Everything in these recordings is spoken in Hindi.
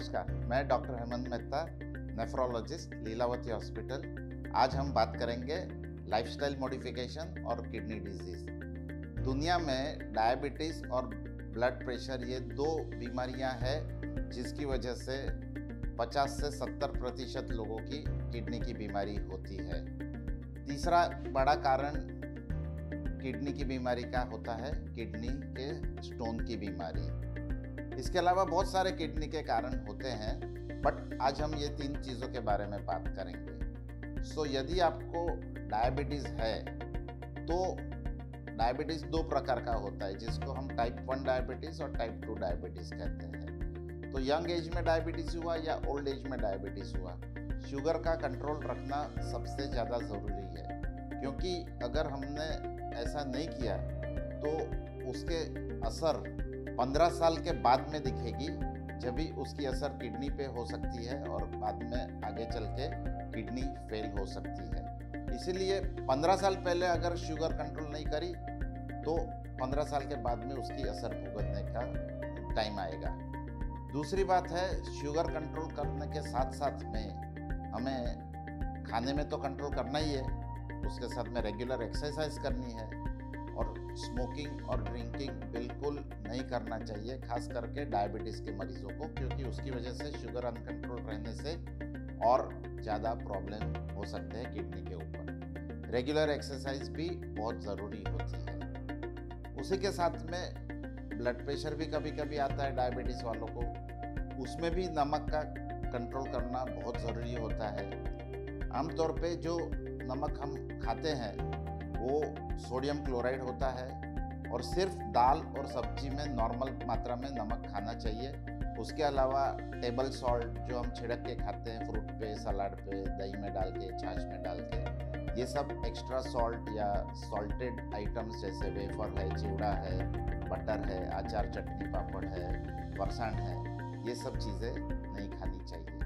नमस्कार, मैं doctor Hemant Mehta, nephrologist, Lilavati hospital. आज हम बात करेंगे लाइफस्टाइल मॉडिफिकेशन और किडनी डिजीज। दुनिया में डायबिटीज और ब्लड प्रेशर ये दो बीमारियां हैं जिसकी वजह से 50 से 70% लोगों की किडनी की बीमारी होती है। तीसरा बड़ा कारण किडनी की बीमारी का होता है किडनी के स्टोन की बीमारी। इसके अलावा बहुत सारे किडनी के कारण होते हैं, बट आज हम ये 3 चीज़ों के बारे में बात करेंगे। यदि आपको डायबिटीज़ है तो डायबिटीज़ 2 प्रकार का होता है, जिसको हम टाइप 1 डायबिटीज़ और टाइप 2 डायबिटीज़ कहते हैं। तो यंग एज में डायबिटीज़ हुआ या ओल्ड एज में डायबिटीज़ हुआ, शुगर का कंट्रोल रखना सबसे ज़्यादा ज़रूरी है, क्योंकि अगर हमने ऐसा नहीं किया तो उसके असर 15 साल के बाद में दिखेगी, जब भी उसकी असर किडनी पे हो सकती है और बाद में आगे चल के किडनी फेल हो सकती है। इसीलिए 15 साल पहले अगर शुगर कंट्रोल नहीं करी तो 15 साल के बाद में उसकी असर भुगतने का टाइम आएगा। दूसरी बात है, शुगर कंट्रोल करने के साथ साथ में हमें खाने में तो कंट्रोल करना ही है, उसके साथ में रेगुलर एक्सरसाइज करनी है और स्मोकिंग और ड्रिंकिंग बिल्कुल नहीं करना चाहिए, खास करके डायबिटीज़ के मरीजों को, क्योंकि उसकी वजह से शुगर अनकंट्रोल रहने से और ज़्यादा प्रॉब्लम हो सकते हैं किडनी के ऊपर। रेगुलर एक्सरसाइज भी बहुत ज़रूरी होती है। उसी के साथ में ब्लड प्रेशर भी कभी कभी आता है डायबिटीज़ वालों को, उसमें भी नमक का कंट्रोल करना बहुत ज़रूरी होता है। आमतौर पे जो नमक हम खाते हैं वो सोडियम क्लोराइड होता है और सिर्फ दाल और सब्जी में नॉर्मल मात्रा में नमक खाना चाहिए। उसके अलावा टेबल सॉल्ट जो हम छिड़क के खाते हैं फ्रूट पे, सलाद पे, दही में डाल के, छाछ में डाल के, ये सब एक्स्ट्रा सॉल्ट या सॉल्टेड आइटम्स जैसे वेफर है, चिवड़ा है, बटर है, अचार, चटनी, पापड़ है, फरसाण है, ये सब चीज़ें नहीं खानी चाहिए।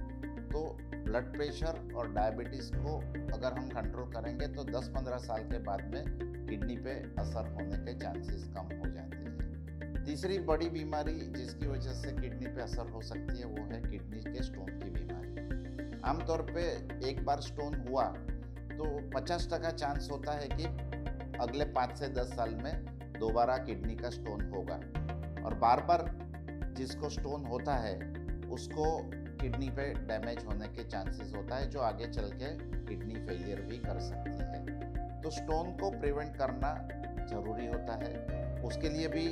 तो ब्लड प्रेशर और डायबिटीज़ को अगर हम कंट्रोल करेंगे तो 10-15 साल के बाद में किडनी पे असर होने के चांसेस कम हो जाते हैं। तीसरी बड़ी बीमारी जिसकी वजह से किडनी पे असर हो सकती है वो है किडनी के स्टोन की बीमारी। आमतौर पे एक बार स्टोन हुआ तो 50% चांस होता है कि अगले 5 से 10 साल में दोबारा किडनी का स्टोन होगा, और बार बार जिसको स्टोन होता है उसको किडनी पे डैमेज होने के चांसेस होता है, जो आगे चल के किडनी फेलियर भी कर सकती है। तो स्टोन को प्रिवेंट करना ज़रूरी होता है, उसके लिए भी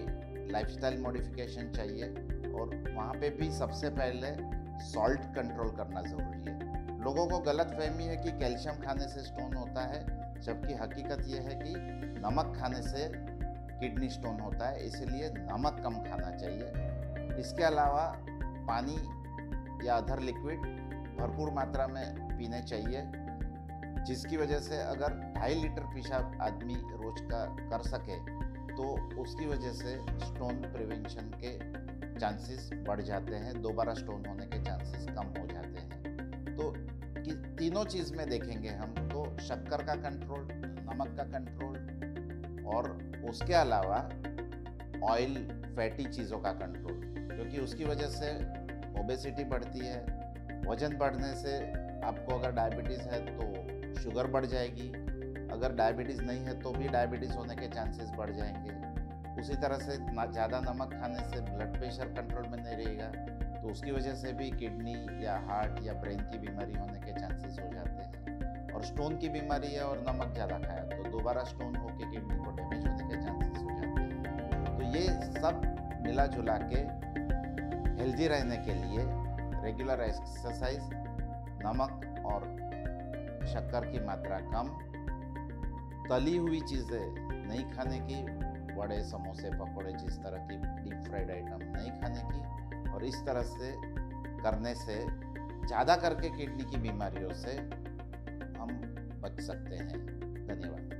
लाइफस्टाइल मॉडिफिकेशन चाहिए, और वहाँ पे भी सबसे पहले सॉल्ट कंट्रोल करना ज़रूरी है। लोगों को गलत फहमी है कि कैल्शियम खाने से स्टोन होता है, जबकि हकीकत ये है कि नमक खाने से किडनी स्टोन होता है, इसलिए नमक कम खाना चाहिए। इसके अलावा पानी या अदर लिक्विड भरपूर मात्रा में पीने चाहिए, जिसकी वजह से अगर 2.5 लीटर पेशाब आदमी रोज का कर सके तो उसकी वजह से स्टोन प्रिवेंशन के चांसेस बढ़ जाते हैं, दोबारा स्टोन होने के चांसेस कम हो जाते हैं। तो तीनों चीज़ में देखेंगे हम तो शक्कर का कंट्रोल, नमक का कंट्रोल और उसके अलावा ऑयल, फैटी चीज़ों का कंट्रोल, क्योंकि उसकी वजह से ओबेसिटी बढ़ती है। वजन बढ़ने से आपको अगर डायबिटीज़ है तो शुगर बढ़ जाएगी, अगर डायबिटीज़ नहीं है तो भी डायबिटीज़ होने के चांसेस बढ़ जाएंगे। उसी तरह से ज़्यादा नमक खाने से ब्लड प्रेशर कंट्रोल में नहीं रहेगा, तो उसकी वजह से भी किडनी या हार्ट या ब्रेन की बीमारी होने के चांसेस हो जाते हैं। और स्टोन की बीमारी है और नमक ज़्यादा खाया तो दोबारा स्टोन होकर किडनी को डैमेज होने के चांसेस हो जाते हैं। तो ये सब मिला जुला के हेल्दी रहने के लिए रेगुलर एक्सरसाइज, नमक और शक्कर की मात्रा कम, तली हुई चीज़ें नहीं खाने की, बड़े समोसे, पकौड़े, जिस तरह की डीप फ्राइड आइटम नहीं खाने की, और इस तरह से करने से ज़्यादा करके किडनी की बीमारियों से हम बच सकते हैं। धन्यवाद।